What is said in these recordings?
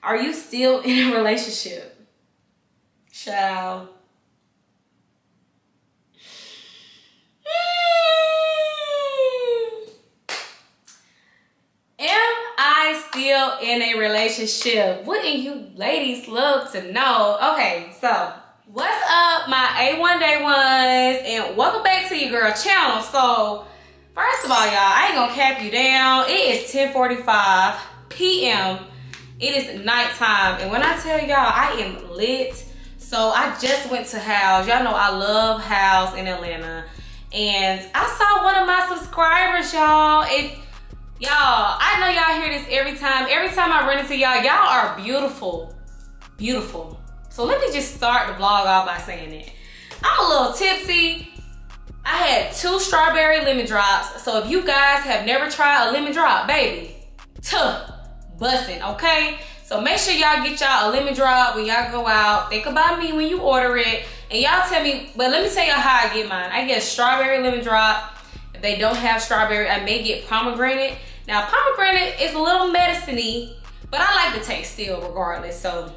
Are you still in a relationship? Child. Am I still in a relationship? Wouldn't you ladies love to know? Okay, so what's up, my A1 Day Ones, and welcome back to your girl channel. So first of all, y'all, I ain't gonna cap you down. It is 10:45 p.m. It is nighttime, and when I tell y'all I am lit, so I just went to House. Y'all know I love House in Atlanta, and I saw one of my subscribers, y'all. Y'all, I know y'all hear this every time. Every time I run into y'all, y'all are beautiful. Beautiful. So let me just start the vlog off by saying that. I'm a little tipsy. I had 2 strawberry lemon drops. So if you guys have never tried a lemon drop, baby, bussin', okay? So make sure y'all get y'all a lemon drop when y'all go out. Think about me when you order it. And y'all tell me, but let me tell y'all how I get mine. I get a strawberry lemon drop. If they don't have strawberry, I may get pomegranate. Now, pomegranate is a little medicine-y, but I like the taste still regardless. So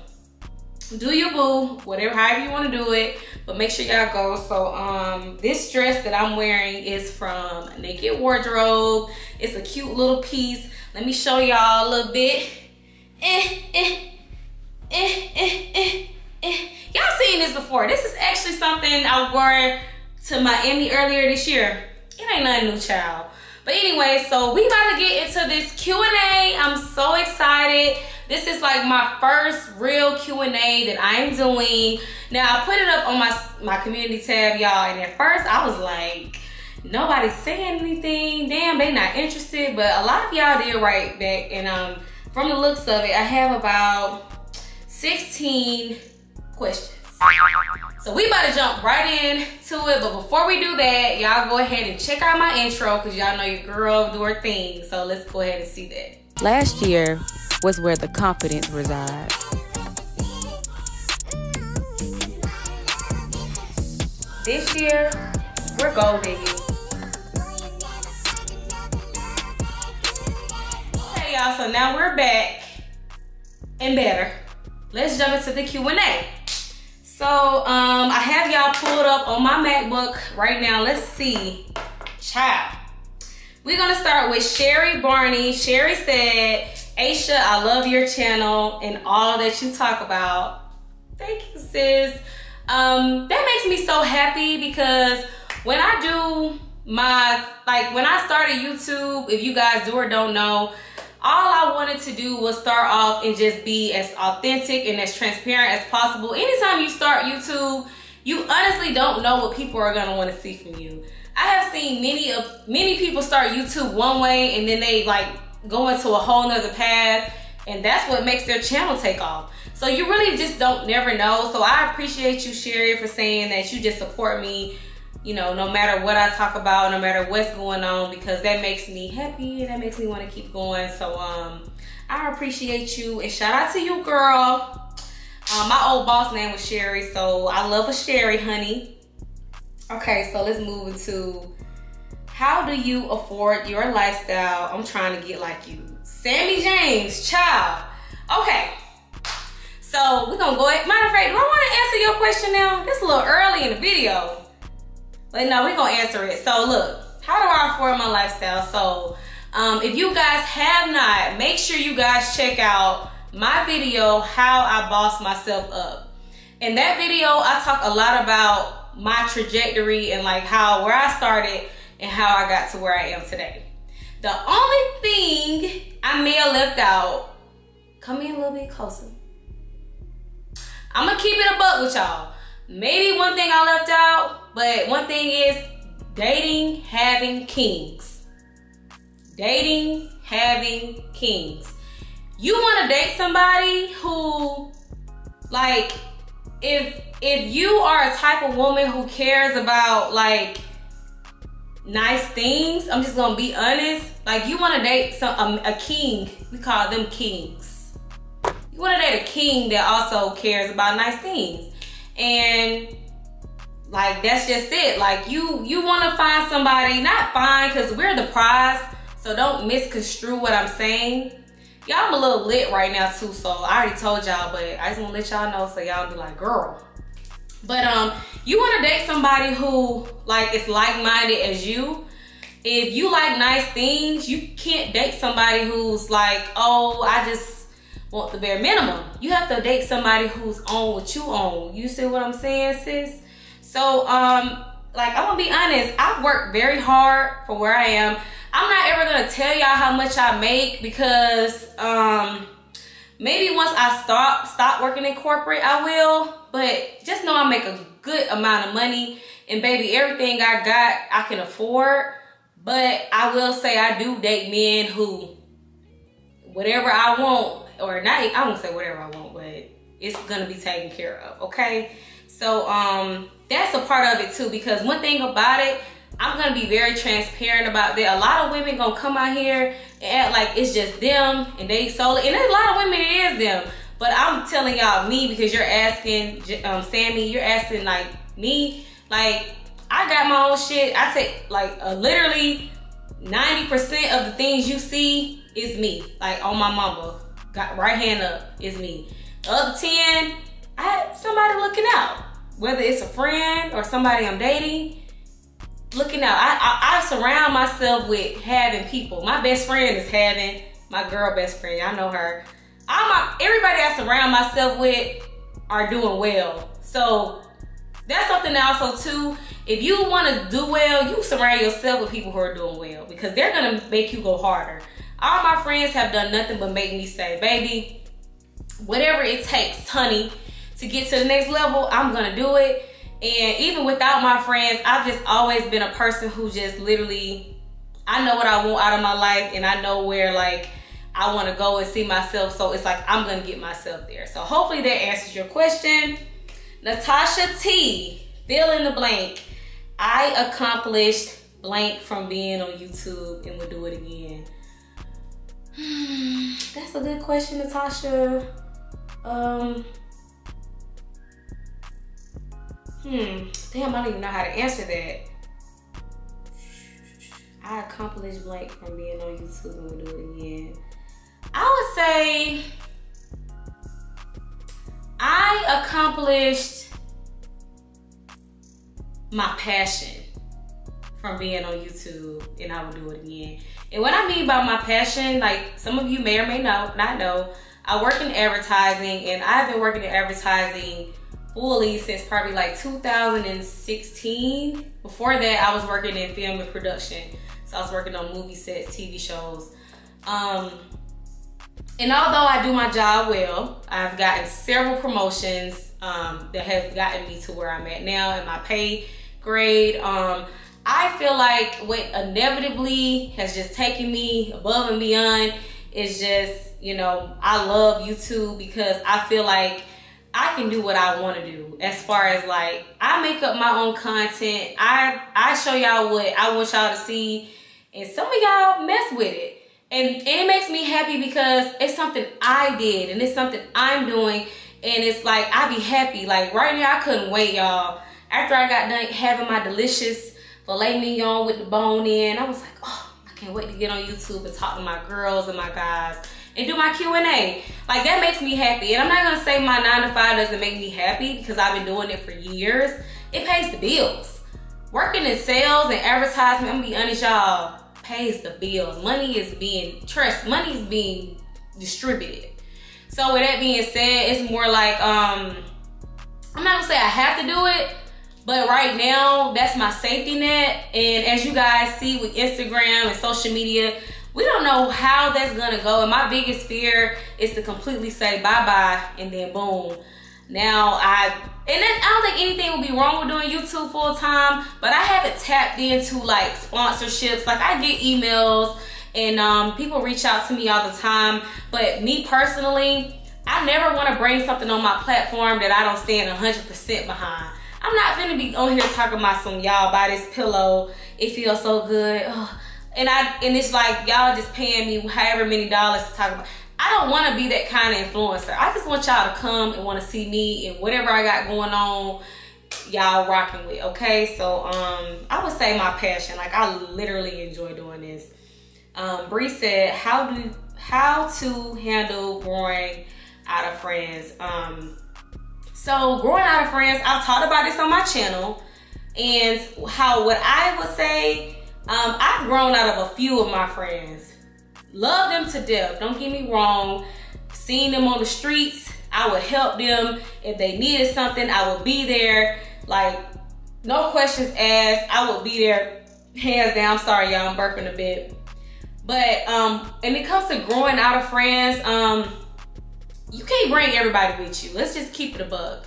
do your boo, whatever, however you want to do it, but make sure y'all go. So this dress that I'm wearing is from Naked Wardrobe. It's a cute little piece. Let me show y'all a little bit. Y'all seen this before. This is actually something I wore to Miami earlier this year. It ain't nothing new, child. But anyway, so we about to get into this Q&A. I'm so excited. This is like my first real Q&A that I'm doing. Now, I put it up on my community tab, y'all. And at first, I was like, nobody's saying anything. Damn, they not interested. But a lot of y'all did write back. And from the looks of it, I have about 16 questions. So we about to jump right into it, but before we do that, y'all go ahead and check out my intro because y'all know your girl do her thing. So let's go ahead and see that. Last year was where the confidence resides. This year, we're gold digging. Okay, y'all, so now we're back and better. Let's jump into the Q&A. So, I have y'all pulled up on my MacBook right now. Let's see. Child. We're going to start with Sherry Barney. Sherry said, Asha, I love your channel and all that you talk about. Thank you, sis. That makes me so happy because when I do my, when I started YouTube, if you guys do or don't know, all I wanted to do was start off and just be as authentic and as transparent as possible. Anytime you start YouTube, you honestly don't know what people are gonna want to see from you. I have seen many people start YouTube one way and then they go into a whole nother path, and that's what makes their channel take off. So you really just never know. So I appreciate you, Sherry, for saying that you just support me, you know, no matter what I talk about, no matter what's going on, because that makes me happy and that makes me want to keep going. So I appreciate you, and shout out to you, girl. My old boss name was Sherry, so I love a Sherry, honey. Okay, so let's move into how do you afford your lifestyle? I'm trying to get like you. Sammy James, child. Okay, so we're gonna go ahead. Matter of fact, do I want to answer your question now? That's a little early in the video. But no, we're gonna answer it. So look, how do I afford my lifestyle? So if you guys have not, make sure you guys check out my video, How I Boss Myself Up. In that video, I talk a lot about my trajectory and where I started and how I got to where I am today. The only thing I may have left out, come in a little bit closer. I'm gonna keep it a buck with y'all. Maybe one thing I left out, but one thing is dating, having kings. Dating, having kings. You want to date somebody who, if you are a type of woman who cares about, nice things, I'm just going to be honest. You want to date a king. We call them kings. You want to date a king that also cares about nice things. And that's just it. You want to find somebody, not find, because we're the prize, so don't misconstrue what I'm saying. Y'all, I'm a little lit right now too, so I already told y'all, but I just want to let y'all know so y'all be like, girl. But you want to date somebody who like is like-minded as you. If you like nice things, you can't date somebody who's like, oh, I just want the bare minimum. You have to date somebody who's on what you own. You see what I'm saying, sis? So, like, I'm gonna be honest, I've worked very hard for where I am. I'm not ever gonna tell y'all how much I make because maybe once I stop working in corporate, I will. But just know I make a good amount of money, and baby, everything I got, I can afford. But I will say I do date men who, whatever I want, or not, I won't say whatever I want, but it's gonna be taken care of, okay? So that's a part of it too, because one thing about it, I'm gonna be very transparent about that. A lot of women gonna come out here and act like it's just them and they solely, and there's a lot of women it is them. But I'm telling y'all, me, because you're asking, Sammy, you're asking like me, like I got my own shit. I take like literally 90% of the things you see is me. Like on my mama, got right hand up is me. The other 10, I had somebody looking out. Whether it's a friend or somebody I'm dating, looking out. I surround myself with having people. My best friend is having my girl best friend. I know her. Everybody I surround myself with are doing well. So that's something also too. If you want to do well, you surround yourself with people who are doing well because they're gonna make you go harder. All my friends have done nothing but make me say, baby, whatever it takes, honey, to get to the next level, I'm gonna do it. And even without my friends, I've just always been a person who just literally, I know what I want out of my life and I know where like I want to go and see myself. So it's like I'm gonna get myself there. So hopefully that answers your question. Natasha T, fill in the blank. I accomplished blank from being on YouTube and will do it again. That's a good question, Natasha. Damn, I don't even know how to answer that. I accomplished blank from being on YouTube and will do it again. I would say I accomplished my passion from being on YouTube and I will do it again. And what I mean by my passion, like some of you may or may not know, I work in advertising and I've been working in advertising fully since probably like 2016. Before that, I was working in film and production. So I was working on movie sets, TV shows. And although I do my job well, I've gotten several promotions that have gotten me to where I'm at now in my pay grade. I feel like what inevitably has just taken me above and beyond is just, you know, I love YouTube because I feel like I can do what I want to do as far as like I make up my own content. I show y'all what I want y'all to see and some of y'all mess with it. And it makes me happy because it's something I did and it's something I'm doing and it's like I be happy. Like right now I couldn't wait, y'all. After I got done having my delicious filet mignon with the bone in, I was like, oh, I can't wait to get on YouTube and talk to my girls and my guys and do my Q&A. Like that makes me happy. And I'm not gonna say my 9 to 5 doesn't make me happy because I've been doing it for years. It pays the bills. Working in sales and advertisement, I'm gonna be honest, y'all, pays the bills. Money is being distributed. So with that being said, it's more like, I'm not gonna say I have to do it, but right now, that's my safety net. And as you guys see with Instagram and social media, we don't know how that's gonna go. And my biggest fear is to completely say bye-bye and then boom. Now, I don't think anything will be wrong with doing YouTube full time, but I haven't tapped into like sponsorships. Like I get emails and people reach out to me all the time. But me personally, I never want to bring something on my platform that I don't stand 100% behind. I'm not gonna be on here talking about some y'all buy this pillow. It feels so good. Ugh. And it's like y'all just paying me however many dollars to talk about. I don't want to be that kind of influencer. I just want y'all to come and want to see me and whatever I got going on, y'all rocking with, okay? So I would say my passion. Like I literally enjoy doing this. Bree said, how how to handle growing out of friends. So growing out of friends, I've talked about this on my channel, and what I would say, I've grown out of a few of my friends. Love them to death, don't get me wrong. Seeing them on the streets, I would help them. If they needed something, I would be there. Like, no questions asked, I would be there, hands down. I'm sorry, y'all, I'm burping a bit. But when it comes to growing out of friends, you can't bring everybody with you. Let's just keep it a bug.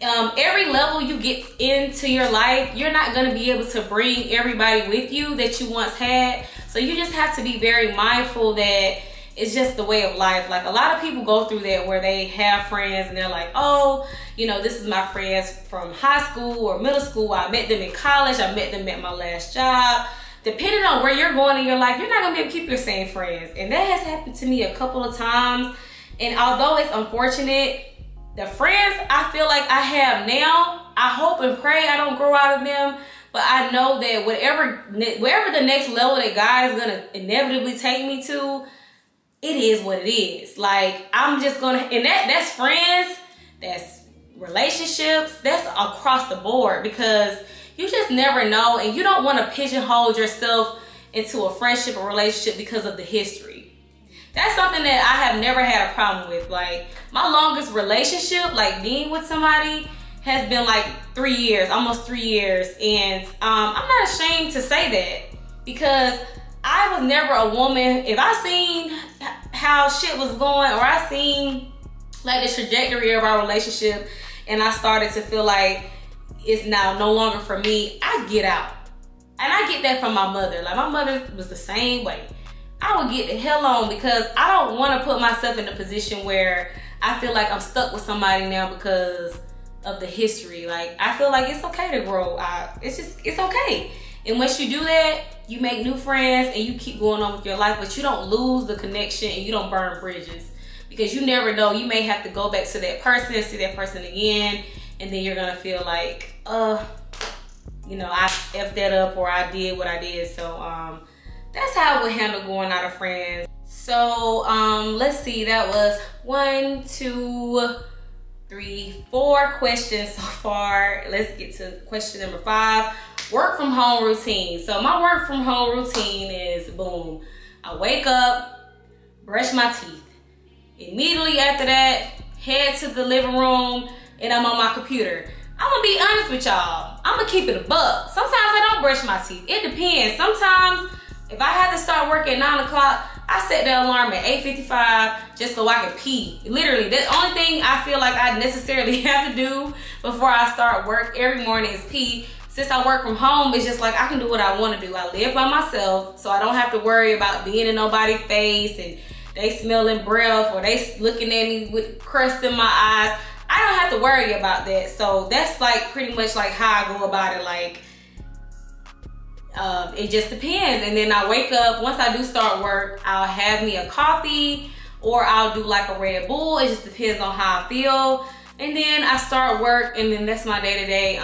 Every level you get into your life, you're not gonna be able to bring everybody with you that you once had. So you just have to be very mindful that it's just the way of life. Like, a lot of people go through that where they have friends and they're like, oh, you know, this is my friends from high school or middle school. I met them in college. I met them at my last job. Depending on where you're going in your life, you're not gonna be able to keep your same friends. And that has happened to me a couple of times. And although it's unfortunate, the friends I feel like I have now, I hope and pray I don't grow out of them. But I know that wherever the next level that God is gonna inevitably take me to, it is what it is. Like, I'm just gonna, and that's friends, that's relationships, that's across the board, because you just never know, and you don't want to pigeonhole yourself into a friendship or relationship because of the history. That's something that I have never had a problem with. Like, my longest relationship, like being with somebody, has been like 3 years, almost 3 years. And I'm not ashamed to say that, because I was never a woman. If I seen how shit was going, or I seen like the trajectory of our relationship, and I started to feel like it's now no longer for me, I get out. And I get that from my mother. Like, my mother was the same way. I would get the hell on, because I don't want to put myself in a position where I feel like I'm stuck with somebody now because of the history. Like, I feel like it's okay to grow out. It's okay. And once you do that, you make new friends and you keep going on with your life, but you don't lose the connection and you don't burn bridges, because you never know. You may have to go back to that person and see that person again, and then you're gonna feel like, you know, I effed that up, or I did what I did. So that's how I would handle going out of friends. So let's see, that was 1, 2, 3, 4 questions so far. Let's get to question number 5. Work from home routine. So my work from home routine is, boom, I wake up, brush my teeth. Immediately after that, head to the living room, and I'm on my computer. I'm gonna be honest with y'all. I'm gonna keep it a buck. Sometimes I don't brush my teeth. It depends. Sometimes if I had to start work at 9 o'clock, I set the alarm at 8:55 just so I can pee. Literally, the only thing I feel like I necessarily have to do before I start work every morning is pee. Since I work from home, it's just like I can do what I want to do. I live by myself, so I don't have to worry about being in nobody's face and they smelling breath or they looking at me with crust in my eyes. I don't have to worry about that. So that's like pretty much like how I go about it. Like, it just depends. And then I wake up, once I do start work, I'll have me a coffee or I'll do like a Red Bull. It just depends on how I feel. And then I start work, and then that's my day-to-day.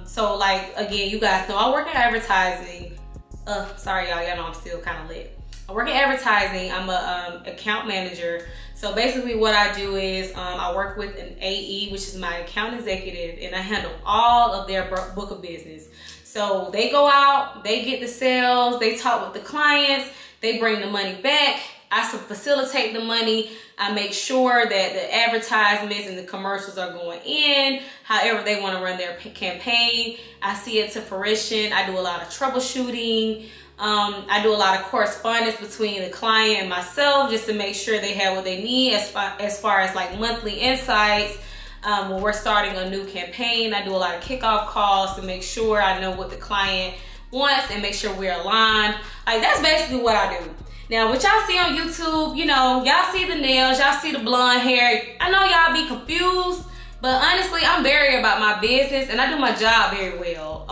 So like, again, you guys know I work in advertising. Sorry y'all know I'm still kind of lit. I work in advertising. I'm a account manager. So basically what I do is I work with an AE, which is my account executive, and I handle all of their book of business. So they go out, they get the sales, they talk with the clients, they bring the money back. I facilitate the money. I make sure that the advertisements and the commercials are going in, however they want to run their campaign. I see it to fruition. I do a lot of troubleshooting. I do a lot of correspondence between the client and myself just to make sure they have what they need as far as like monthly insights. When we're starting a new campaign, I do a lot of kickoff calls to make sure I know what the client wants and make sure we're aligned. Like, that's basically what I do. Now, what y'all see on YouTube, you know, y'all see the nails, y'all see the blonde hair. I know y'all be confused, but honestly, I'm very about my business and I do my job very well.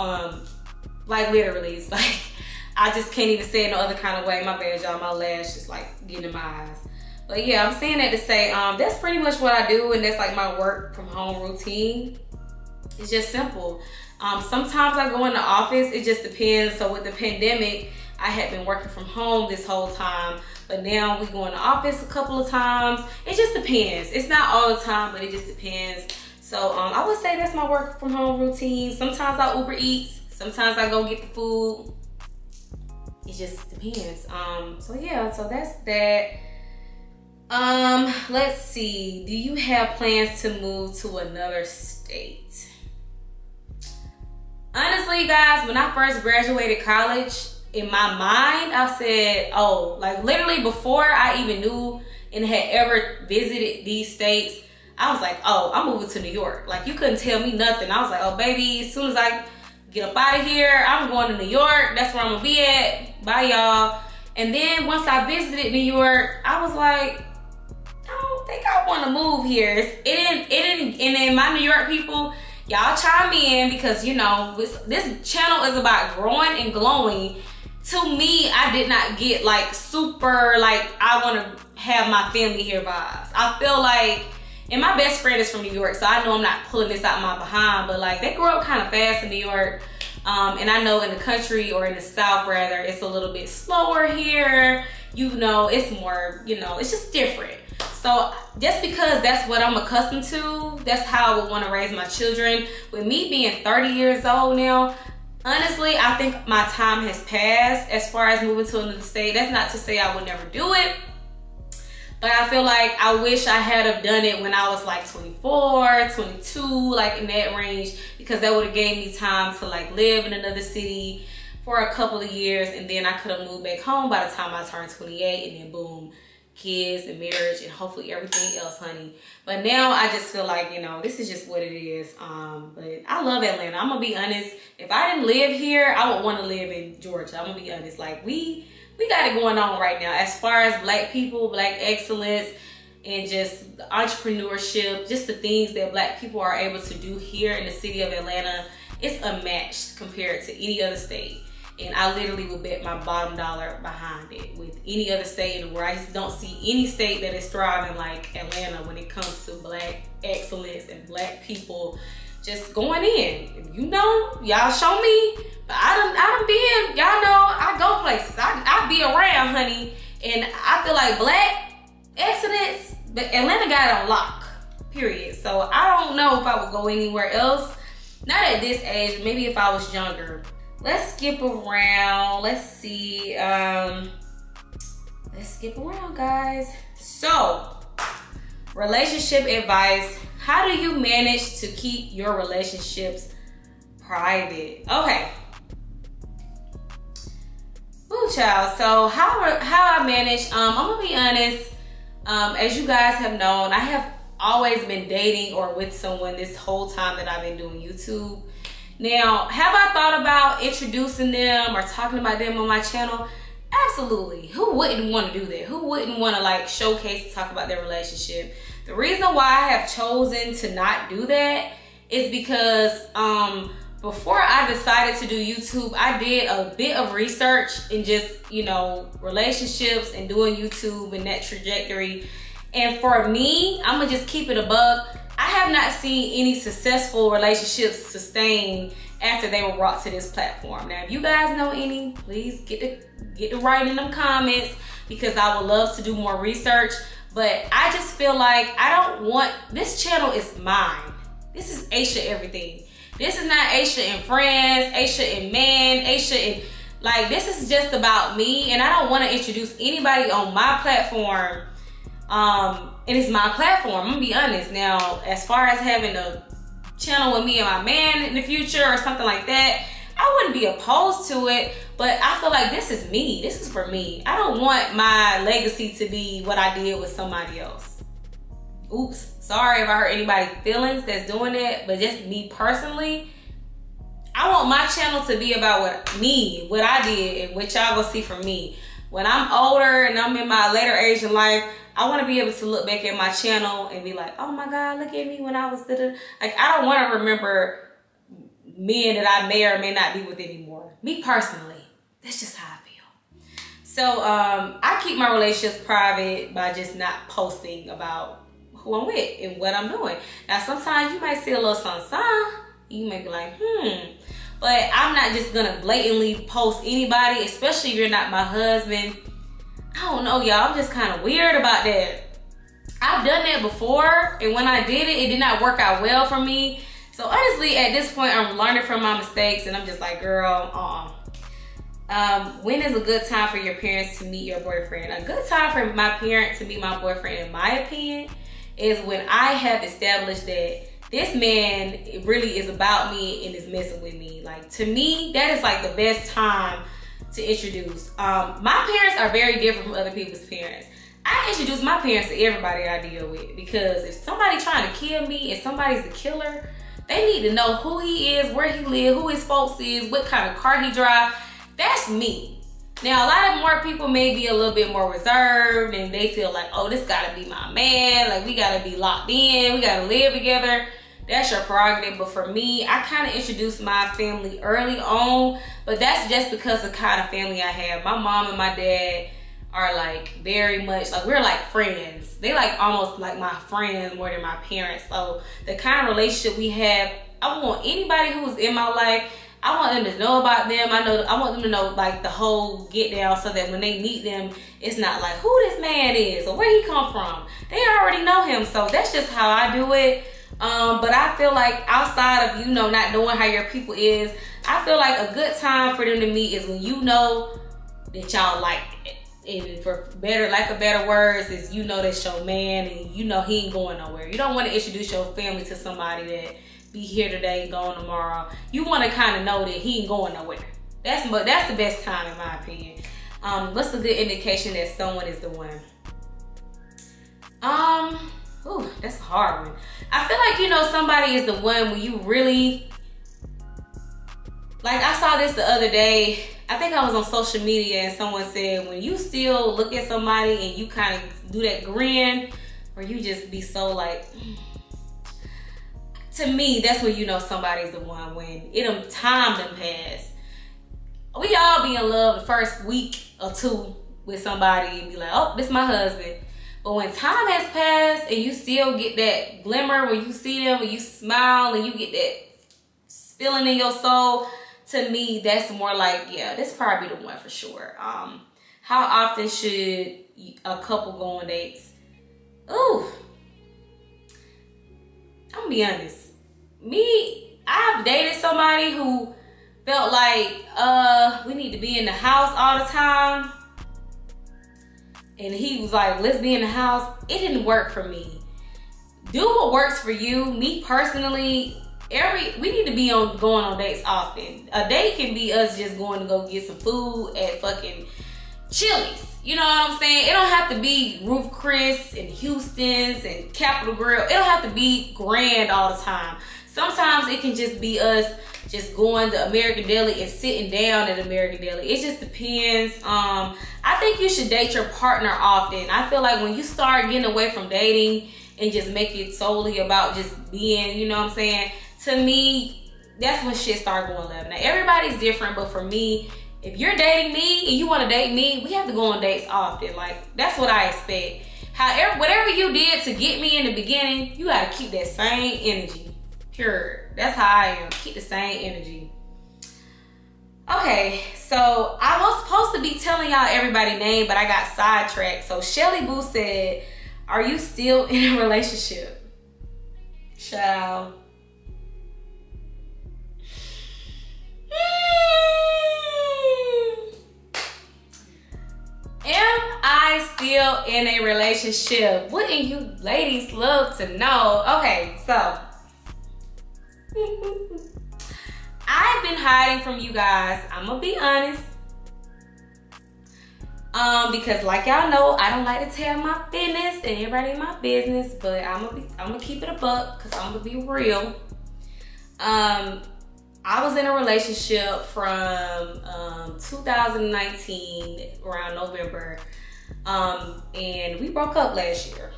Like, literally, it's like, I just can't even say it no other kind of way. My bad, y'all, my lash is like getting in my eyes. But yeah, I'm saying that to say, that's pretty much what I do, and that's like my work from home routine. It's just simple. Sometimes I go in the office, it just depends. So with the pandemic, I had been working from home this whole time. But now we go in the office a couple of times. It just depends. It's not all the time, but it just depends. So I would say that's my work from home routine. Sometimes I Uber Eats. Sometimes I go get the food. It just depends. So yeah, so that's that. Let's see. Do you have plans to move to another state? Honestly, guys, when I first graduated college, in my mind, I said, oh, like literally before I even knew and had ever visited these states, I was like, oh, I'm moving to New York. Like, you couldn't tell me nothing. I was like, oh, baby, as soon as I get up out of here, I'm going to New York. That's where I'm going to be at. Bye, y'all. And then once I visited New York, I was like, I don't think I want to move here. It didn't, and then my New York people, y'all chime in because, you know, this channel is about growing and glowing. To me, I did not get like super, like, I want to have my family here vibes. I feel like, and my best friend is from New York, so I know I'm not pulling this out my behind, but like they grew up kind of fast in New York. And I know in the country, or in the South rather, it's a little bit slower here. You know, it's more, you know, it's just different. So just because that's what I'm accustomed to, that's how I would want to raise my children. With me being 30 years old now, honestly, I think my time has passed as far as moving to another state. That's not to say I would never do it, but I feel like I wish I had have done it when I was like 24, 22, like in that range, because that would have gave me time to like live in another city for a couple of years, and then I could have moved back home by the time I turned 28, and then boom, kids and marriage and hopefully everything else, honey. But now I just feel like, you know, this is just what it is. But I love Atlanta. I'm gonna be honest. If I didn't live here, I would want to live in Georgia. I'm gonna be honest. Like we got it going on right now as far as black people, black excellence, and just entrepreneurship, just the things that black people are able to do here in the city of Atlanta. It's unmatched compared to any other state. And I literally would bet my bottom dollar behind it with any other state in the world. I just don't see any state that is thriving like Atlanta when it comes to black excellence and black people just going in. You know, y'all show me. But I done been, y'all know, I go places. I be around, honey. And I feel like black excellence, but Atlanta got it on lock, period. So I don't know if I would go anywhere else. Not at this age, maybe if I was younger. Let's skip around. Let's see. Let's skip around, guys. So, relationship advice. How do you manage to keep your relationships private? Okay. Ooh, child. So, how I manage, I'm going to be honest. As you guys have known, I have always been dating or with someone this whole time that I've been doing YouTube. Now, have I thought about introducing them or talking about them on my channel? Absolutely. Who wouldn't want to do that? Who wouldn't want to like showcase and talk about their relationship? The reason why I have chosen to not do that is because before I decided to do YouTube, I did a bit of research in just, you know, relationships and doing YouTube and that trajectory. And for me, I'm going to just keep it a buck. I have not seen any successful relationships sustain after they were brought to this platform. Now, if you guys know any, please get to write in them comments, because I would love to do more research. But I just feel like I don't want, this channel is mine. This is Asha everything. This is not Asha and friends, Asha and man, Asha and, like, this is just about me, and I don't want to introduce anybody on my platform. And it's my platform, I'm gonna be honest. Now, as far as having a channel with me and my man in the future or something like that, I wouldn't be opposed to it, but I feel like this is me. This is for me. I don't want my legacy to be what I did with somebody else. Oops, sorry if I hurt anybody's feelings that's doing that, but just me personally, I want my channel to be about what I did, and what y'all gonna see from me. When I'm older and I'm in my later age in life, I want to be able to look back at my channel and be like, oh my God, look at me when I was like, I don't want to remember men that I may or may not be with anymore. Me personally, that's just how I feel. So I keep my relationships private by just not posting about who I'm with and what I'm doing. Now, sometimes you might see a little something. You may be like, but I'm not just gonna blatantly post anybody, especially if you're not my husband. I don't know, y'all. I'm just kind of weird about that. I've done that before, and when I did it, it did not work out well for me. So honestly, at this point, I'm learning from my mistakes, and I'm just like, girl, when is a good time for your parents to meet your boyfriend? A good time for my parents to meet my boyfriend, in my opinion, is when I have established that this man really is about me and is messing with me. Like, to me, that is like the best time to introduce. My parents are very different from other people's parents. I introduce my parents to everybody I deal with, because if somebody's trying to kill me and somebody's a killer, they need to know who he is, where he lives, who his folks is, what kind of car he drives. That's me. Now, a lot of more people may be a little bit more reserved, and they feel like, oh, this gotta be my man. Like, we gotta be locked in. We gotta live together. That's your prerogative. But for me, I kind of introduced my family early on, but that's just because of the kind of family I have. My mom and my dad are like very much like, we're like friends. They like almost like my friends more than my parents. So the kind of relationship we have, I want anybody who's in my life, I want them to know about them. I want them to know like the whole get down, so that when they meet them, it's not like who this man is or where he come from. They already know him. So that's just how I do it. But I feel like outside of, not knowing how your people is, I feel like a good time for them to meet is when you know that y'all like it. And for lack of better words, is that's your man, and he ain't going nowhere. You don't want to introduce your family to somebody that be here today, going tomorrow. You want to kind of know that he ain't going nowhere. That's the best time, in my opinion. What's a good indication that someone is the one? Ooh, that's a hard one. I feel like somebody is the one when you really, like, I saw this the other day. I think I was on social media, and someone said, when you still look at somebody and you kind of do that grin, or you just be so like, to me, that's when somebody's the one. When time done pass. We all be in love the first week or two with somebody and be like, oh, this is my husband. But when time has passed and you still get that glimmer when you see them, and you smile and you get that feeling in your soul, to me, that's more like, yeah, this is probably the one for sure. How often should a couple go on dates? Ooh, I'm gonna be honest. I've dated somebody who felt like we need to be in the house all the time. And he was like, let's be in the house. It didn't work for me. Do what works for you. Me personally, we need to be going on dates often. A date can be us just going to go get some food at fucking Chili's. You know what I'm saying? It don't have to be Ruth Chris and Houston's and Capitol Grill. It don't have to be grand all the time. Sometimes it can just be us just going to American Deli and sitting down at American Deli. It just depends. I think you should date your partner often. I feel like when you start getting away from dating and just make it solely about just being, you know what I'm saying? To me, that's when shit start going left. Now, everybody's different, but for me, if you're dating me and you want to date me, we have to go on dates often. Like, that's what I expect. However, whatever you did to get me in the beginning, you got to keep that same energy. Pure. That's how I am. Keep the same energy. Okay, so I was supposed to be telling y'all everybody's name, but I got sidetracked. So Shelly Boo said, are you still in a relationship? Child. Am I still in a relationship? Wouldn't you ladies love to know? Okay, so I've been hiding from you guys. I'm gonna be honest. Because like y'all know, I don't like to tell my business and everybody in my business, but I'm gonna keep it a buck because I'm gonna be real. I was in a relationship from 2019 around November, and we broke up last year.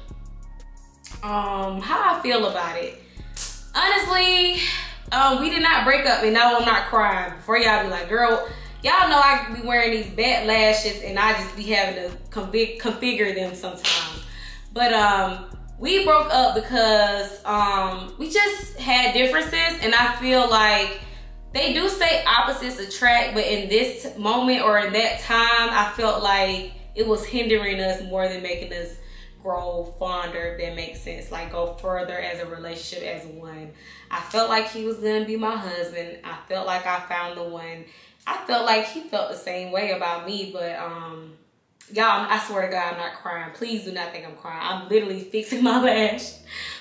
How I feel about it? Honestly, we did not break up, and now I'm not crying. Before y'all be like, girl, y'all know I be wearing these bat lashes, and I just be having to configure them sometimes. But we broke up because we just had differences, and I feel like they do say opposites attract, but in this moment or in that time, I felt like it was hindering us more than making us grow fonder, if that makes sense. Like, go further as a relationship, as one. I felt like he was gonna be my husband. I felt like I found the one. I felt like he felt the same way about me, but y'all, I swear to God, I'm not crying. Please do not think I'm crying. I'm literally fixing my lash.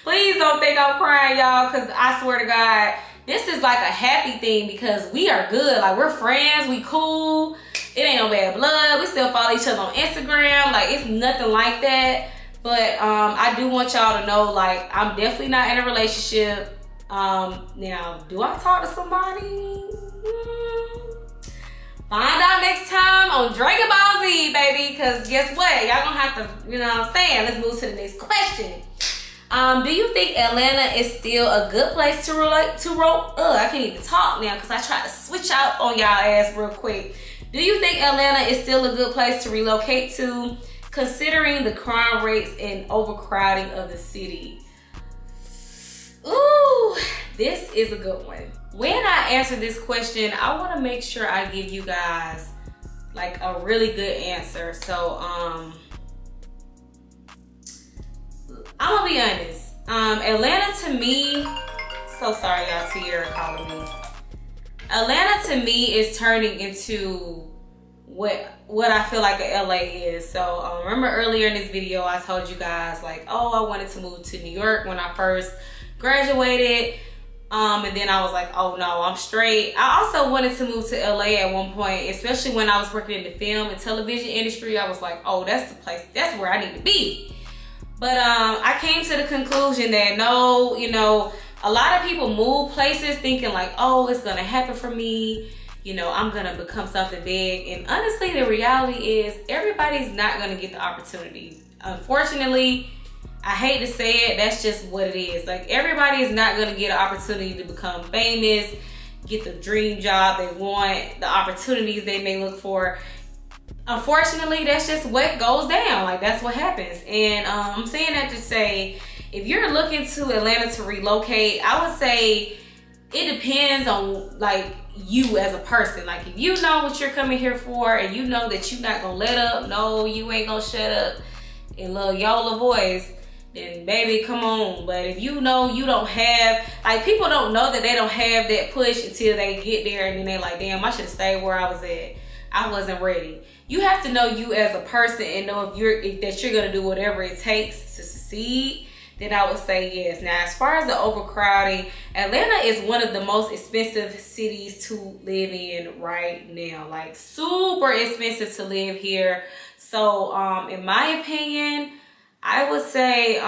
Please don't think I'm crying, y'all, because I swear to God, this is like a happy thing because we are good. Like, we're friends, we cool. It ain't no bad blood. We still follow each other on Instagram. Like, it's nothing like that. But I do want y'all to know, like, I'm definitely not in a relationship. Now, do I talk to somebody? Find out next time on Dragon Ball Z, baby. Because guess what? Y'all gonna have to, you know what I'm saying? Let's move to the next question. Do you think Atlanta is still a good place to I can't even talk now because I tried to switch out on y'all ass real quick. Do you think Atlanta is still a good place to relocate to, considering the crime rates and overcrowding of the city? Ooh, this is a good one. When I answer this question, I want to make sure I give you guys like a really good answer. So I'm gonna be honest. Atlanta to me, so sorry y'all, Sierra calling me. Atlanta to me is turning into what I feel like a LA is. So remember earlier in this video, I told you guys like, oh, I wanted to move to New York when I first graduated. And then I was like, oh no, I'm straight. I also wanted to move to LA at one point, especially when I was working in the film and television industry. I was like, oh, that's the place, that's where I need to be. But I came to the conclusion that no, you know, a lot of people move places thinking like, oh, it's gonna happen for me. You know, I'm gonna become something big. And honestly, the reality is everybody's not gonna get the opportunity. Unfortunately, I hate to say it, that's just what it is. Like, everybody is not gonna get an opportunity to become famous, get the dream job they want, the opportunities they may look for. Unfortunately, that's just what goes down. Like, that's what happens. And I'm saying that to say, if you're looking to Atlanta to relocate, I would say it depends on like you as a person. Like, if you know what you're coming here for and you know that you're not gonna let up, no, you ain't gonna shut up in little YOLA voice, then baby, come on. But if you know you don't have, like, people don't know that they don't have that push until they get there, and then they're like, damn, I should have stayed where I was at. I wasn't ready. You have to know you as a person and know that you're gonna do whatever it takes to succeed. Then I would say yes. Now, as far as the overcrowding, Atlanta is one of the most expensive cities to live in right now. Like, super expensive to live here. So, in my opinion, I would say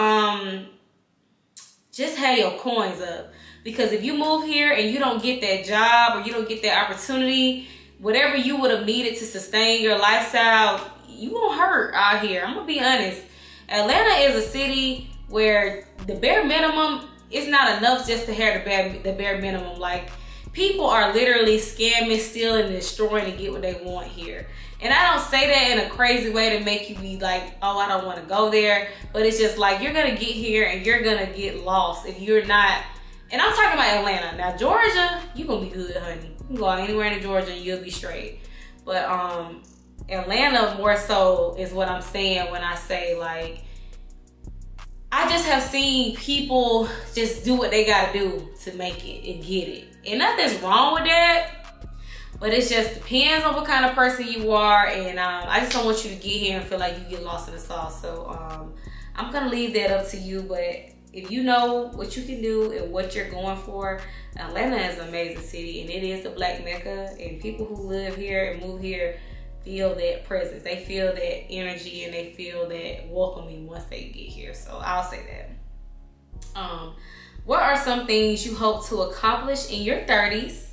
just have your coins up. Because if you move here and you don't get that job or you don't get that opportunity, whatever you would have needed to sustain your lifestyle, you gonna hurt out here. I'm gonna be honest. Atlanta is a city where the bare minimum is not enough just to have the bare minimum. Like, people are literally scamming, stealing, and destroying to get what they want here. And I don't say that in a crazy way to make you be like, oh, I don't want to go there. But it's just like, you're gonna get here and you're gonna get lost if you're not. And I'm talking about Atlanta. Now, Georgia, you gonna be good, honey. You can go anywhere in Georgia and you'll be straight. But Atlanta more so is what I'm saying when I say, like, I just have seen people just do what they gotta do to make it and get it. And nothing's wrong with that, but it just depends on what kind of person you are. And I just don't want you to get here and feel like you get lost in the sauce. So I'm gonna leave that up to you. But if you know what you can do and what you're going for, Atlanta is an amazing city, and it is the Black Mecca. And people who live here and move here feel that presence. They feel that energy and they feel that welcoming once they get here. So I'll say that. What are some things you hope to accomplish in your 30s?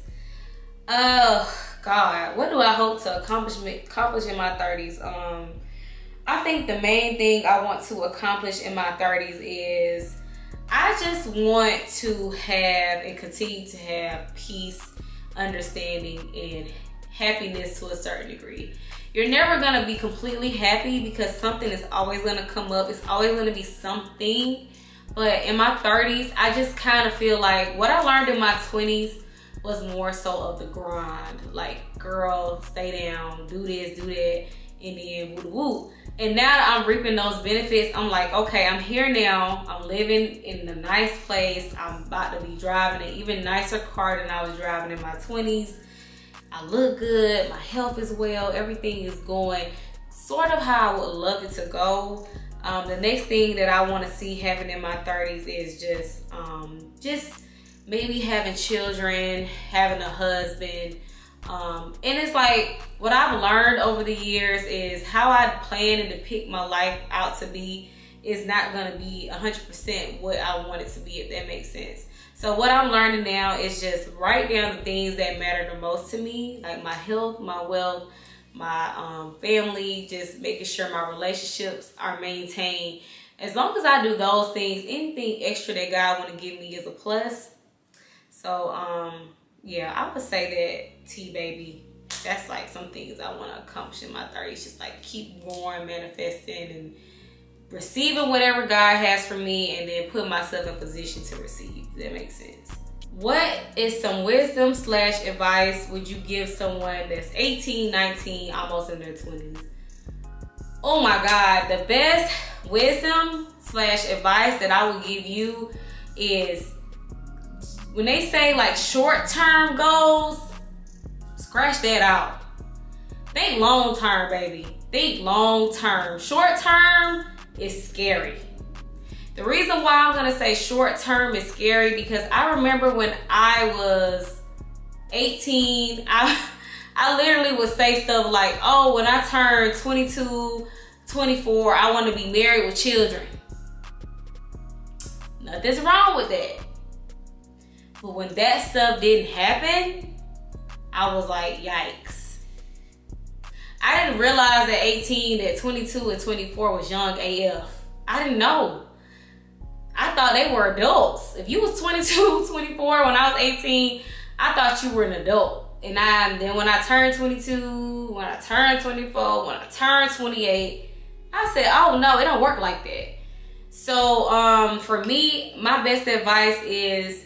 Oh God, what do I hope to accomplish in my 30s? I think the main thing I want to accomplish in my 30s is I just want to have and continue to have peace, understanding, and happiness to a certain degree. You're never gonna be completely happy because something is always gonna come up. It's always gonna be something. But in my 30s, I just kind of feel like what I learned in my 20s was more so of the grind. Like, girl, stay down, do this, do that. and then woo woo. And now that I'm reaping those benefits, I'm like, okay, I'm here now. I'm living in a nice place. I'm about to be driving an even nicer car than I was driving in my 20s. I look good. My health is well. Everything is going sort of how I would love it to go. The next thing that I want to see happen in my 30s is just maybe having children, having a husband. And it's like, what I've learned over the years is how I plan and depict my life out to be is not going to be 100% what I want it to be, if that makes sense. So what I'm learning now is just write down the things that matter the most to me, like my health, my wealth, my family, just making sure my relationships are maintained. As long as I do those things, anything extra that God want to give me is a plus. So, yeah, I would say that, T-Baby, that's like some things I want to accomplish in my 30s. Just like keep going, manifesting, and receiving whatever God has for me, and then put myself in position to receive. Does that make sense? What is some wisdom / advice would you give someone that's 18, 19, almost in their 20s? Oh my God, the best wisdom / advice that I would give you is, when they say like short-term goals, scratch that out. Think long-term, baby. Think long-term. Short-term is scary. The reason why I'm gonna say short-term is scary because I remember when I was 18, I literally would say stuff like, oh, when I turn 22, 24, I want to be married with children. Nothing's wrong with that. But when that stuff didn't happen, I was like, yikes. I didn't realize at 18 that 22 and 24 was young AF. I didn't know. I thought they were adults. If you was 22, 24 when I was 18, I thought you were an adult. And then when I turned 22, when I turned 24, when I turned 28, I said, oh no, it don't work like that. So for me, my best advice is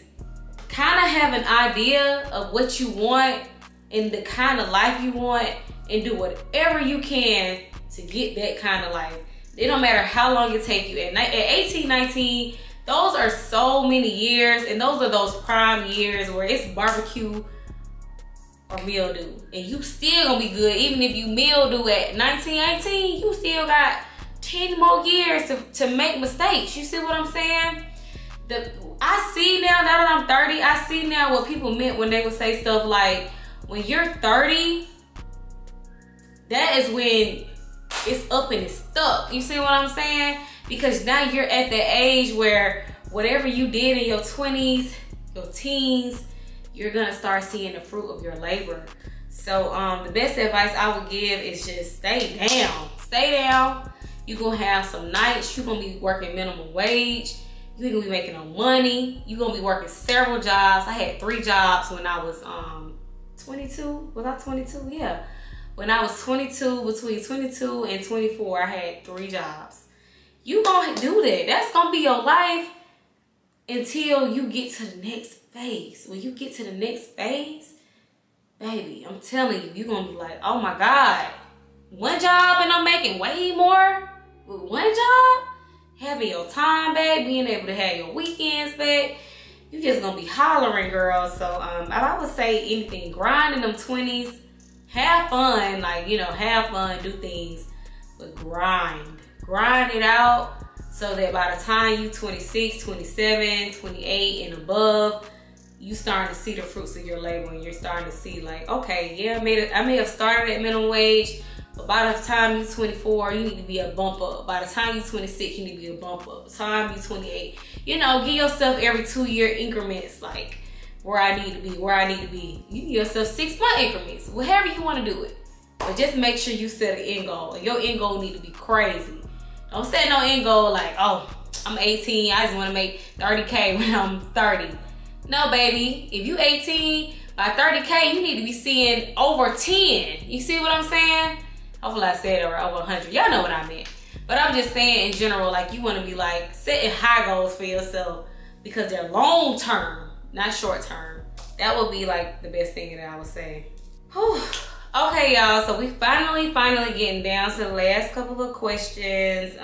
kind of have an idea of what you want and the kind of life you want, and do whatever you can to get that kind of life. It don't matter how long it take you. At 18, 19, those are so many years, and those are those prime years where it's barbecue or mildew. And you still gonna be good. Even if you mildew at 19, 18, you still got 10 more years to make mistakes. You see what I'm saying? I see now that I'm 30, I see now what people meant when they would say stuff like, when you're 30, that is when it's up and it's stuck. You see what I'm saying? Because now you're at the age where whatever you did in your 20s, your teens, you're gonna start seeing the fruit of your labor. So the best advice I would give is just stay down. Stay down. You're gonna have some nights. You're gonna be working minimum wage. You ain't gonna be making no money. You're gonna be working several jobs. I had 3 jobs when I was 22. Was I 22? Yeah. When I was 22, between 22 and 24, I had 3 jobs. You gonna do that. That's gonna be your life until you get to the next phase. When you get to the next phase, baby, I'm telling you, you're gonna be like, oh my God, 1 job and I'm making way more with 1 job? Having your time back, being able to have your weekends back, you just gonna be hollering, girl. So I would say anything, grind in them 20s, have fun, like, you know, have fun, do things, but grind it out so that by the time you 26, 27, 28 and above, you starting to see the fruits of your labor, and you're starting to see like, okay, yeah, I may have started at minimum wage, but by the time you're 24, you need to be a bump up. By the time you're 26, you need to be a bump up. By the time you're 28, you know, give yourself every 2-year increments, like where I need to be, where I need to be. You give yourself 6-month increments, whatever you want to do it. But just make sure you set an end goal. And your end goal need to be crazy. Don't set no end goal like, oh, I'm 18, I just want to make 30K when I'm 30. No, baby. If you 18, by 30K, you need to be seeing over 10. You see what I'm saying? Hopefully I said it or over 100. Y'all know what I meant. But I'm just saying in general, like, you want to be like setting high goals for yourself because they're long term, not short term. That would be like the best thing that I would say. Whew. Okay, y'all, so we finally getting down to the last couple of questions.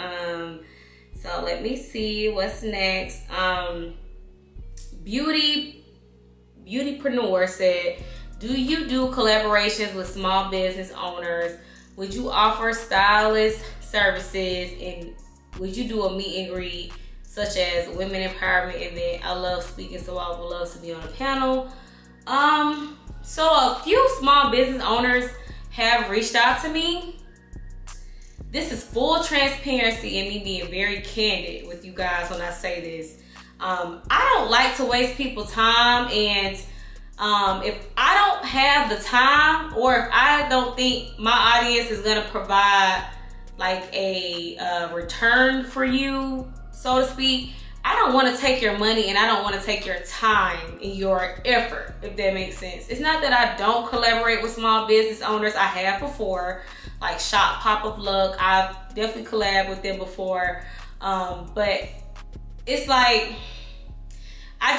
So let me see what's next. Beautypreneur said, do you do collaborations with small business owners? Would you offer stylist services, and would you do a meet and greet such as women empowerment event? I love speaking, so I would love to be on a panel. So a few small business owners have reached out to me. This is full transparency and me being very candid with you guys when I say this. I don't like to waste people's time, and if I don't have the time, or if I don't think my audience is gonna provide like a return for you, so to speak, I don't want to take your money and I don't want to take your time and your effort, if that makes sense. It's not that I don't collaborate with small business owners. I have before, like Shop Pop of Luck. I've definitely collabed with them before. But it's like, I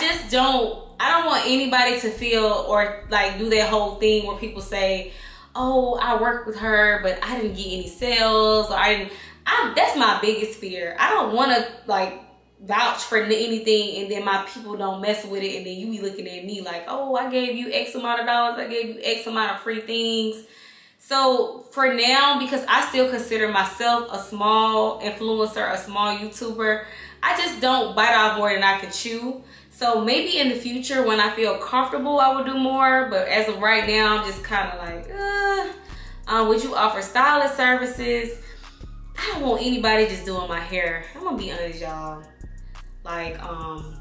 don't want anybody to feel or like do that whole thing where people say, oh, I worked with her, but I didn't get any sales. Or that's my biggest fear. I don't want to like vouch for anything and then my people don't mess with it, and then you be looking at me like, oh, I gave you X amount of dollars, I gave you X amount of free things. So for now, because I still consider myself a small influencer, a small YouTuber, I just don't bite off more than I can chew. So maybe in the future when I feel comfortable, I will do more. But as of right now, I'm just kind of like, would you offer stylist services? I don't want anybody just doing my hair. I'm gonna be honest, y'all. Like, when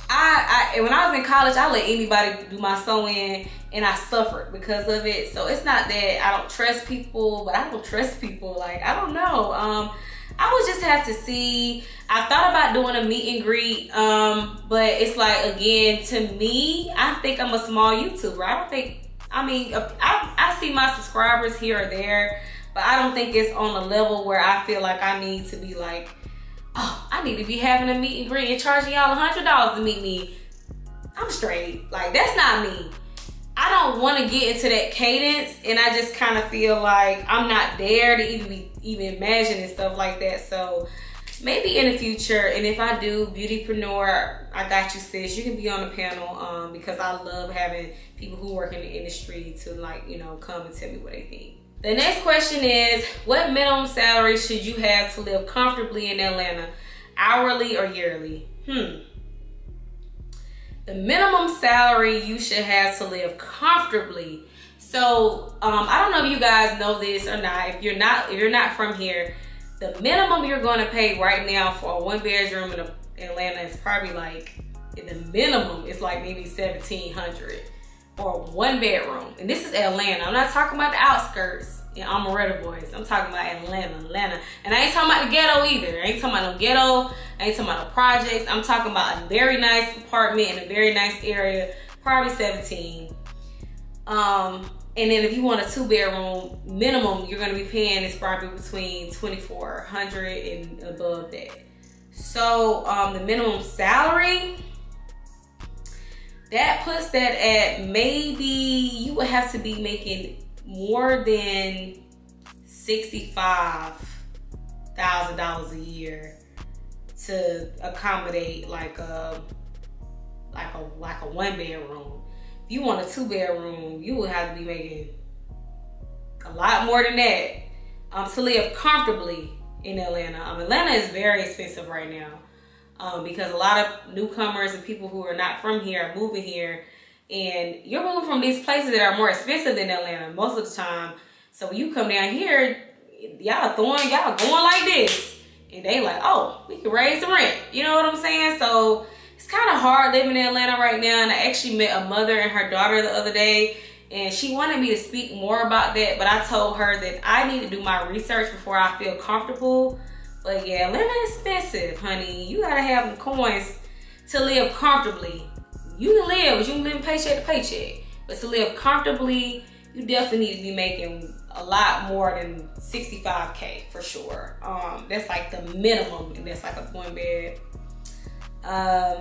I was in college, I let anybody do my sewing, and I suffered because of it. So it's not that I don't trust people, but I don't trust people. Like, I don't know. I would just have to see. I thought about doing a meet and greet, but it's like, again, to me, I think I'm a small YouTuber. I see my subscribers here or there, but I don't think it's on a level where I feel like I need to be like, oh, I need to be having a meet and greet and charging y'all $100 to meet me. I'm straight. Like, that's not me. I don't want to get into that cadence, and I just kind of feel like I'm not there to even imagine and stuff like that. So maybe in the future, and if I do, Beautypreneur, I got you, sis. You can be on the panel because I love having people who work in the industry to, like, you know, come and tell me what they think. The next question is, what minimum salary should you have to live comfortably in Atlanta? Hourly or yearly? The minimum salary you should have to live comfortably. So I don't know if you guys know this or not. If you're not from here, the minimum you're going to pay right now for a 1-bedroom in Atlanta is probably like, the minimum is like maybe $1,700 for a 1-bedroom. And this is Atlanta. I'm not talking about the outskirts in Amaretto Boys. I'm talking about Atlanta. And I ain't talking about the ghetto either. I ain't talking about no ghetto. I ain't talking about no projects. I'm talking about a very nice apartment in a very nice area, probably 17. And then if you want a 2-bedroom, minimum you're gonna be paying is probably between $2,400 and above that. So the minimum salary, that puts that at, maybe you would have to be making more than $65,000 a year to accommodate like a 1-bedroom. If you want a 2-bedroom, you would have to be making a lot more than that to live comfortably in Atlanta. Atlanta is very expensive right now because a lot of newcomers and people who are not from here are moving here, and you're moving from these places that are more expensive than Atlanta most of the time. So when you come down here, y'all going like this, and they like, oh, we can raise the rent. You know what I'm saying? So it's kind of hard living in Atlanta right now. And I actually met a mother and her daughter the other day, and she wanted me to speak more about that, but I told her that I need to do my research before I feel comfortable. But yeah, Atlanta is expensive, honey. You gotta have the coins to live comfortably. You can live, but you can live paycheck to paycheck. But to live comfortably, you definitely need to be making a lot more than $65K for sure. That's like the minimum, and that's like a 1-bed.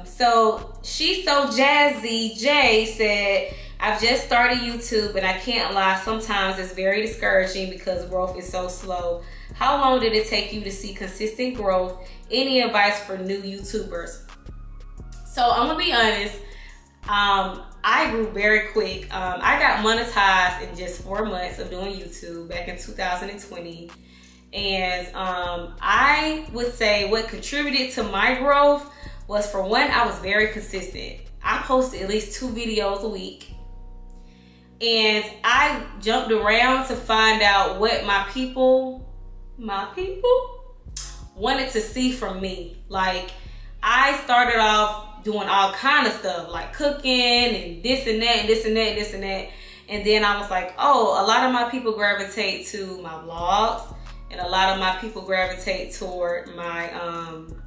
So She's So Jazzy J said, I've just started YouTube, and I can't lie, sometimes it's very discouraging because growth is so slow. How long did it take you to see consistent growth? Any advice for new YouTubers? So I'm gonna be honest, I grew very quick. I got monetized in just 4 months of doing YouTube back in 2020. And I would say what contributed to my growth was, for one, I was very consistent. I posted at least 2 videos a week. And I jumped around to find out what my people wanted to see from me. Like, I started off doing all kind of stuff, like cooking and this and that and this and that and this and that. And then I was like, oh, a lot of my people gravitate to my vlogs, and a lot of my people gravitate toward my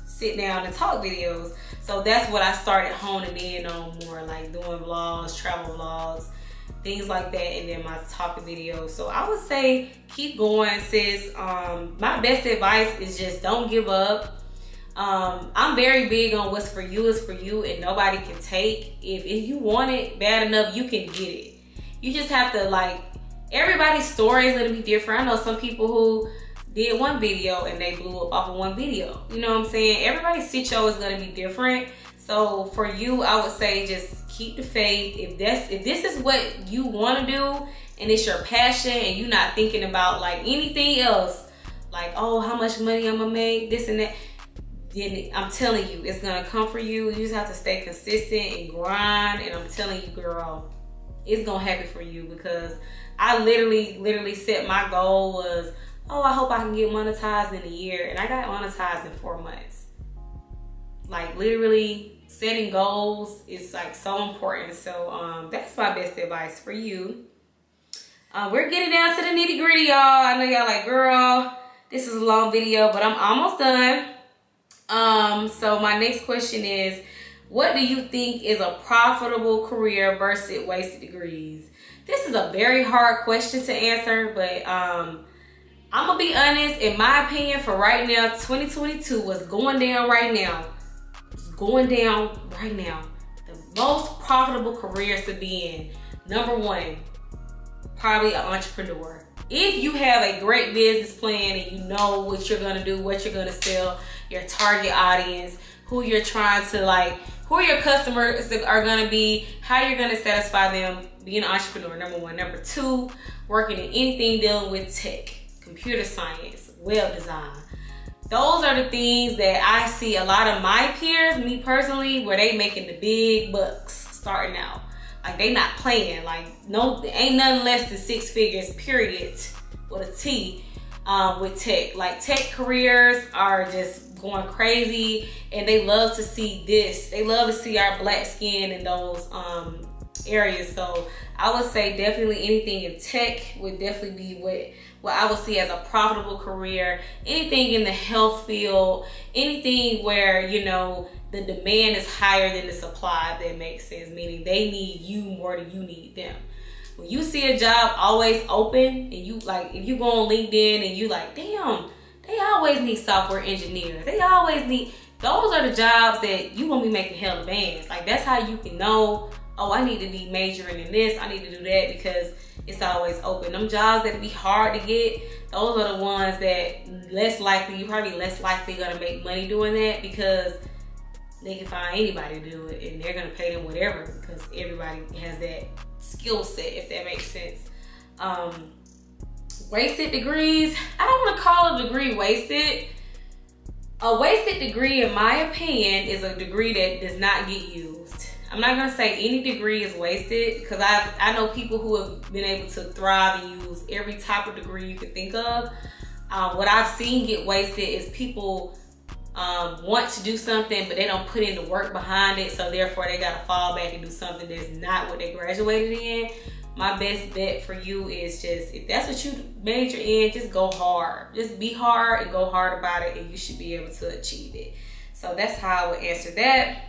sit down and talk videos. So that's what I started honing in on more, like doing vlogs, travel vlogs, things like that, and then my talking videos. So I would say keep going, sis. My best advice is just don't give up. I'm very big on what's for you is for you, and nobody can take. If you want it bad enough, you can get it. You just have to, like, everybody's story is gonna be different. I know some people who did one video and they blew up off of one video. You know what I'm saying? Everybody's situation is gonna be different. So for you, I would say just keep the faith. If this is what you want to do and it's your passion, and you're not thinking about like anything else, like, oh, how much money I'm gonna make, this and that, then I'm telling you, it's gonna come for you. You just have to stay consistent and grind. And I'm telling you, girl, it's gonna happen for you, because I literally set my goal was, oh, I hope I can get monetized in a year, and I got monetized in 4 months. Like, literally setting goals is like so important. So that's my best advice for you. We're getting down to the nitty gritty, y'all. I know y'all like, girl, this is a long video, but I'm almost done. So my next question is, what do you think is a profitable career versus wasted degrees? This is a very hard question to answer, but I'm gonna be honest. In my opinion, for right now, 2022 was going down right now. Going down right now. The most profitable careers to be in. Number 1, probably an entrepreneur. If you have a great business plan and you know what you're gonna do, what you're gonna sell, your target audience, who you're trying to, like, who your customers are gonna be, how you're gonna satisfy them, being an entrepreneur, number 1. Number 2, working in anything dealing with tech, computer science, web design. Those are the things that I see a lot of my peers, me personally, where they making the big bucks starting out. Like, they not playing. Like, no, ain't nothing less than 6 figures, period, with a T, with tech. Like, tech careers are just going crazy, and they love to see this. They love to see our black skin in those areas. So I would say definitely anything in tech would definitely be what I would see as a profitable career. Anything in the health field, anything where, you know, the demand is higher than the supply, if that makes sense, meaning they need you more than you need them. When you see a job always open, and you, like, if you go on LinkedIn and you like, damn, they always need software engineers. They always need, those are the jobs that you gonna be making hella bands. Like, that's how you can know, oh, I need to be majoring in this, I need to do that, because it's always open. Them jobs that be hard to get, those are the ones that you're probably less likely gonna make money doing that, because they can find anybody to do it, and they're gonna pay them whatever, because everybody has that skill set, if that makes sense. Wasted degrees, I don't want to call a degree wasted. A wasted degree, in my opinion, is a degree that does not get used. I'm not gonna say any degree is wasted, because I know people who have been able to thrive and use every type of degree you could think of. What I've seen get wasted is people want to do something, but they don't put in the work behind it, so therefore they gotta fall back and do something that's not what they graduated in. My best bet for you is just, if that's what you major in, just go hard. Just be hard and go hard about it, and you should be able to achieve it. So that's how I would answer that.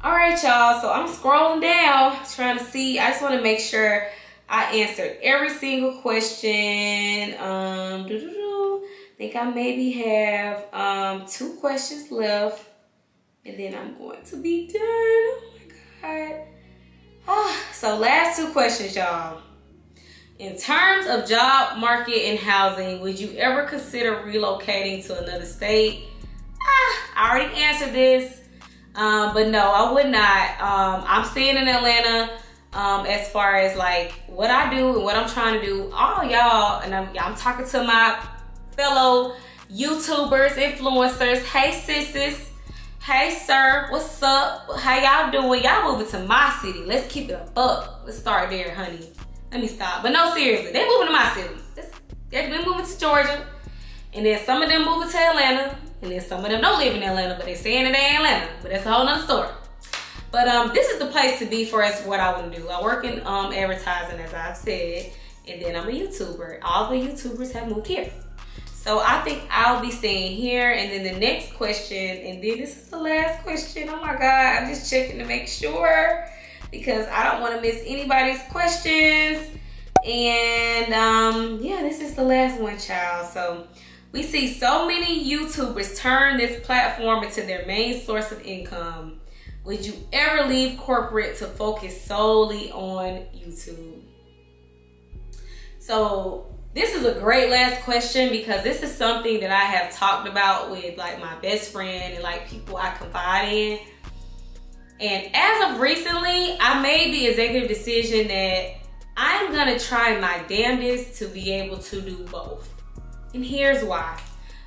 All right, y'all, so I'm scrolling down trying to see. I just want to make sure I answered every single question. I think I maybe have 2 questions left, and then I'm going to be done. Oh my God. So last 2 questions, y'all. In terms of job market and housing, would you ever consider relocating to another state? I already answered this, but no, I would not. I'm staying in Atlanta. As far as like what I do and what I'm trying to do, all y'all, and I'm talking to my fellow YouTubers, influencers. Hey sisters, hey sir, what's up? How y'all doing? Y'all moving to my city. Let's keep it a buck. Let's start there, honey. Let me stop. But no, seriously, they moving to my city. They've been moving to Georgia, and then some of them moving to Atlanta, and then some of them don't live in Atlanta, but they saying that they ain't Atlanta. But that's a whole nother story. But this is the place to be for us, what I want to do. I work in advertising, as I've said, and then I'm a YouTuber. All the YouTubers have moved here. So I think I'll be staying here. And then the next question, and then this is the last question. Oh my God, I'm just checking to make sure because I don't want to miss anybody's questions. And yeah, this is the last one, child. So we see so many YouTubers turn this platform into their main source of income. Would you ever leave corporate to focus solely on YouTube? So this is a great last question because this is something that I have talked about with like my best friend and like people I confide in. And as of recently, I made the executive decision that I'm gonna try my damnedest to be able to do both. And here's why.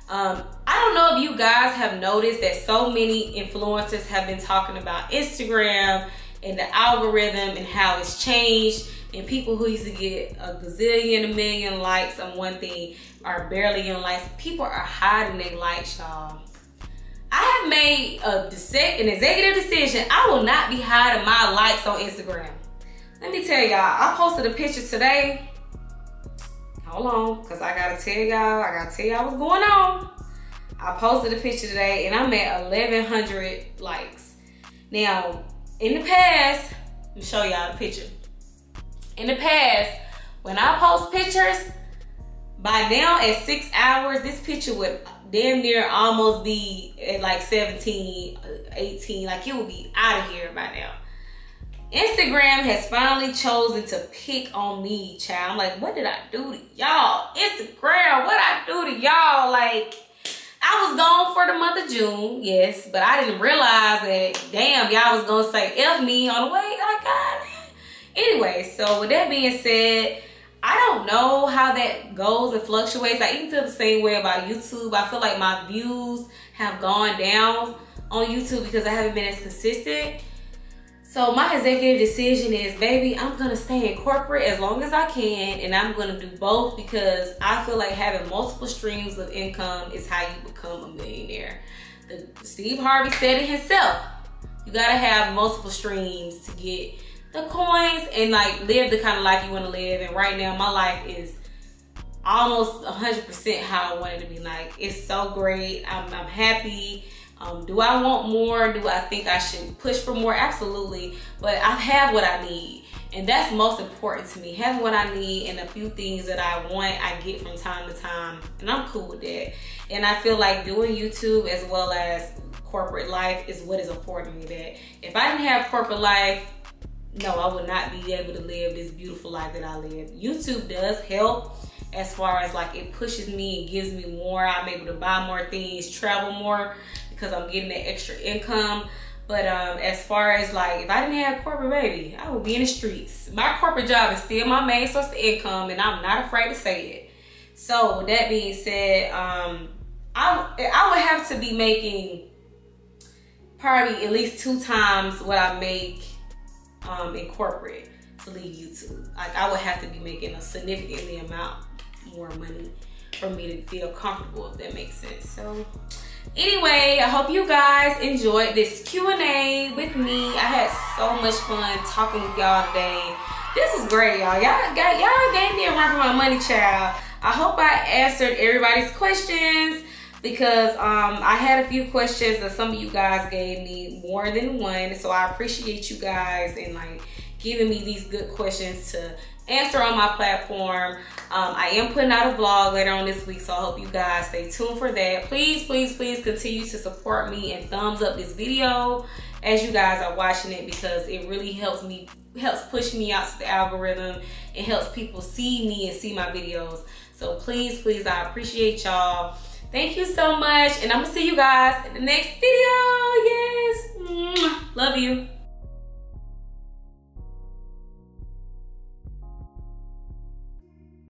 I don't know if you guys have noticed that so many influencers have been talking about Instagram and the algorithm and how it's changed, and people who used to get a gazillion, a million likes on one thing are barely getting likes. People are hiding their likes, y'all. I have made an executive decision. I will not be hiding my likes on Instagram. Let me tell y'all, I posted a picture today. Hold on, because I gotta tell y'all what's going on. I posted a picture today and I'm at 1,100 likes. Now, in the past, let me show y'all the picture. In the past, when I post pictures, by now at 6 hours, this picture would damn near almost be at like 17, 18. Like it would be out of here by now. Instagram has finally chosen to pick on me, child. I'm like, what did I do to y'all? Instagram, what I do to y'all? Like, I was gone for the month of June, yes, but I didn't realize that, damn, y'all was gonna say F me on the way. Like, God. Anyway, so with that being said, I don't know how that goes and fluctuates. I even feel the same way about YouTube. I feel like my views have gone down on YouTube because I haven't been as consistent. So my executive decision is, baby, I'm gonna stay in corporate as long as I can, and I'm gonna do both because I feel like having multiple streams of income is how you become a millionaire. Steve Harvey said it himself. You gotta have multiple streams to get the coins and like live the kind of life you wanna live. And right now my life is almost 100% how I want it to be. Like, it's so great. I'm happy. Do I want more? Do I think I should push for more? Absolutely. But I have what I need. And that's most important to me. Having what I need and a few things that I want, I get from time to time. And I'm cool with that. And I feel like doing YouTube as well as corporate life is what is affording me that. If I didn't have corporate life, no, I would not be able to live this beautiful life that I live. YouTube does help as far as like it pushes me and gives me more. I'm able to buy more things, travel more, because I'm getting that extra income. But as far as like, if I didn't have corporate, baby, I would be in the streets. My corporate job is still my main source of income, and I'm not afraid to say it. So with that being said, I would have to be making probably at least 2 times what I make in corporate to leave YouTube. Like, I would have to be making a significantly amount more money for me to feel comfortable, if that makes sense. So anyway, I hope you guys enjoyed this Q&A with me. I had so much fun talking with y'all today. This is great, y'all. Y'all gave me a run for my money, child. I hope I answered everybody's questions because I had a few questions that some of you guys gave me more than one. So I appreciate you guys and like giving me these good questions to answer on my platform. I am putting out a vlog later on this week, so I hope you guys stay tuned for that. Please, please, please continue to support me and thumbs up this video as you guys are watching it, because it really helps push me out to the algorithm. It helps people see me and see my videos. So please, please, I appreciate y'all. Thank you so much, and I'm gonna see you guys in the next video. Yes, love you.